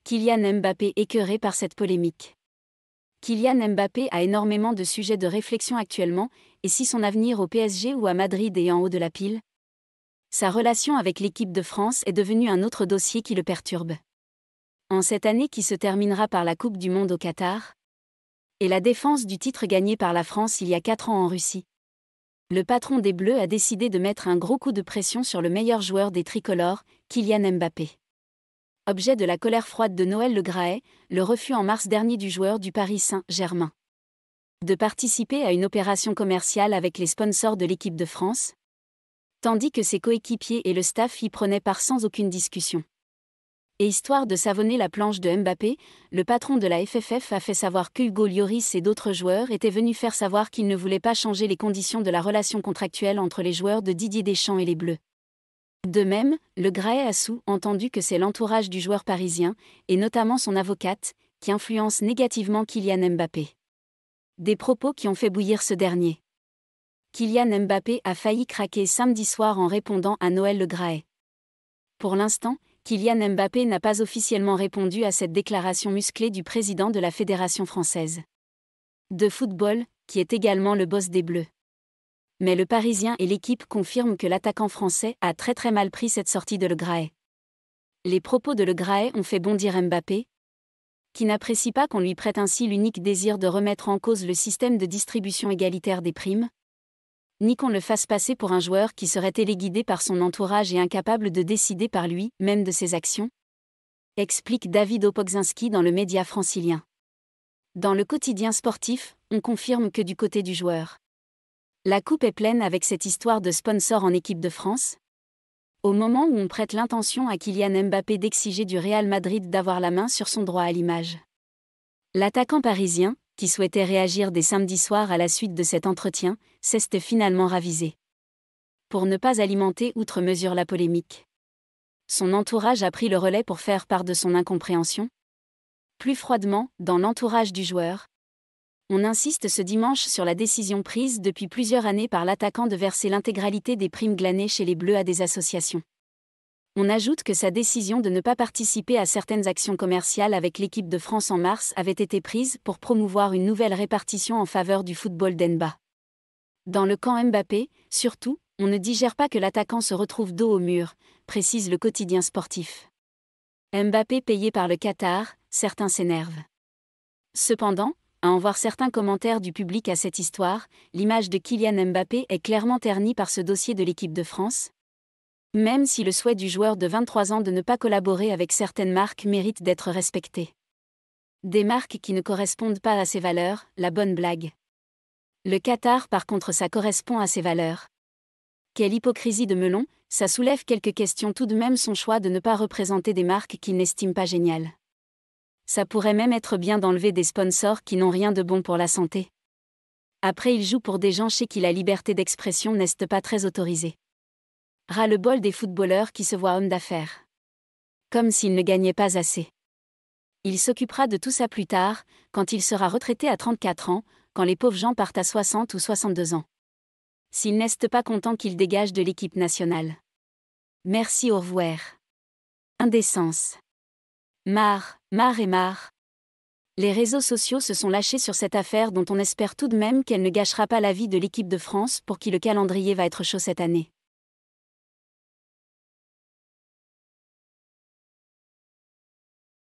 Kylian Mbappé écœuré par cette polémique. Kylian Mbappé a énormément de sujets de réflexion actuellement, et si son avenir au PSG ou à Madrid est en haut de la pile? Sa relation avec l'équipe de France est devenue un autre dossier qui le perturbe. En cette année qui se terminera par la Coupe du Monde au Qatar, et la défense du titre gagné par la France il y a 4 ans en Russie, le patron des Bleus a décidé de mettre un gros coup de pression sur le meilleur joueur des tricolores, Kylian Mbappé. Objet de la colère froide de Noël Le Graët, le refus en mars dernier du joueur du Paris Saint-Germain de participer à une opération commerciale avec les sponsors de l'équipe de France, tandis que ses coéquipiers et le staff y prenaient part sans aucune discussion. Et histoire de savonner la planche de Mbappé, le patron de la FFF a fait savoir qu'Hugo Lloris et d'autres joueurs étaient venus faire savoir qu'ils ne voulaient pas changer les conditions de la relation contractuelle entre les joueurs de Didier Deschamps et les Bleus. De même, Le Graët a sous-entendu que c'est l'entourage du joueur parisien, et notamment son avocate, qui influence négativement Kylian Mbappé. Des propos qui ont fait bouillir ce dernier. Kylian Mbappé a failli craquer samedi soir en répondant à Noël Le Graët. Pour l'instant, Kylian Mbappé n'a pas officiellement répondu à cette déclaration musclée du président de la Fédération française de football, qui est également le boss des Bleus. Mais le Parisien et l'équipe confirment que l'attaquant français a très mal pris cette sortie de Le Graët. Les propos de Le Graët ont fait bondir Mbappé, qui n'apprécie pas qu'on lui prête ainsi l'unique désir de remettre en cause le système de distribution égalitaire des primes, ni qu'on le fasse passer pour un joueur qui serait téléguidé par son entourage et incapable de décider par lui-même de ses actions, explique David Opokzinski dans le média francilien. Dans le quotidien sportif, on confirme que du côté du joueur, la coupe est pleine avec cette histoire de sponsor en équipe de France. Au moment où on prête l'intention à Kylian Mbappé d'exiger du Real Madrid d'avoir la main sur son droit à l'image, l'attaquant parisien, qui souhaitait réagir dès samedi soir à la suite de cet entretien, s'est finalement ravisé. Pour ne pas alimenter outre mesure la polémique, son entourage a pris le relais pour faire part de son incompréhension. Plus froidement, dans l'entourage du joueur, on insiste ce dimanche sur la décision prise depuis plusieurs années par l'attaquant de verser l'intégralité des primes glanées chez les Bleus à des associations. On ajoute que sa décision de ne pas participer à certaines actions commerciales avec l'équipe de France en mars avait été prise pour promouvoir une nouvelle répartition en faveur du football d'Nba. Dans le camp Mbappé, surtout, on ne digère pas que l'attaquant se retrouve dos au mur, précise le quotidien sportif. Mbappé payé par le Qatar, certains s'énervent. Cependant, à en voir certains commentaires du public à cette histoire, l'image de Kylian Mbappé est clairement ternie par ce dossier de l'équipe de France. Même si le souhait du joueur de 23 ans de ne pas collaborer avec certaines marques mérite d'être respecté. Des marques qui ne correspondent pas à ses valeurs, la bonne blague. Le Qatar par contre ça correspond à ses valeurs. Quelle hypocrisie de melon, ça soulève quelques questions tout de même son choix de ne pas représenter des marques qu'il n'estime pas géniales. Ça pourrait même être bien d'enlever des sponsors qui n'ont rien de bon pour la santé. Après il joue pour des gens chez qui la liberté d'expression n'est pas très autorisée. Ras-le-bol des footballeurs qui se voient hommes d'affaires. Comme s'ils ne gagnaient pas assez. Il s'occupera de tout ça plus tard, quand il sera retraité à 34 ans, quand les pauvres gens partent à 60 ou 62 ans. S'ils n'est pas contents qu'il dégage de l'équipe nationale. Merci au revoir. Indécence. Marre. Les réseaux sociaux se sont lâchés sur cette affaire dont on espère tout de même qu'elle ne gâchera pas la vie de l'équipe de France pour qui le calendrier va être chaud cette année.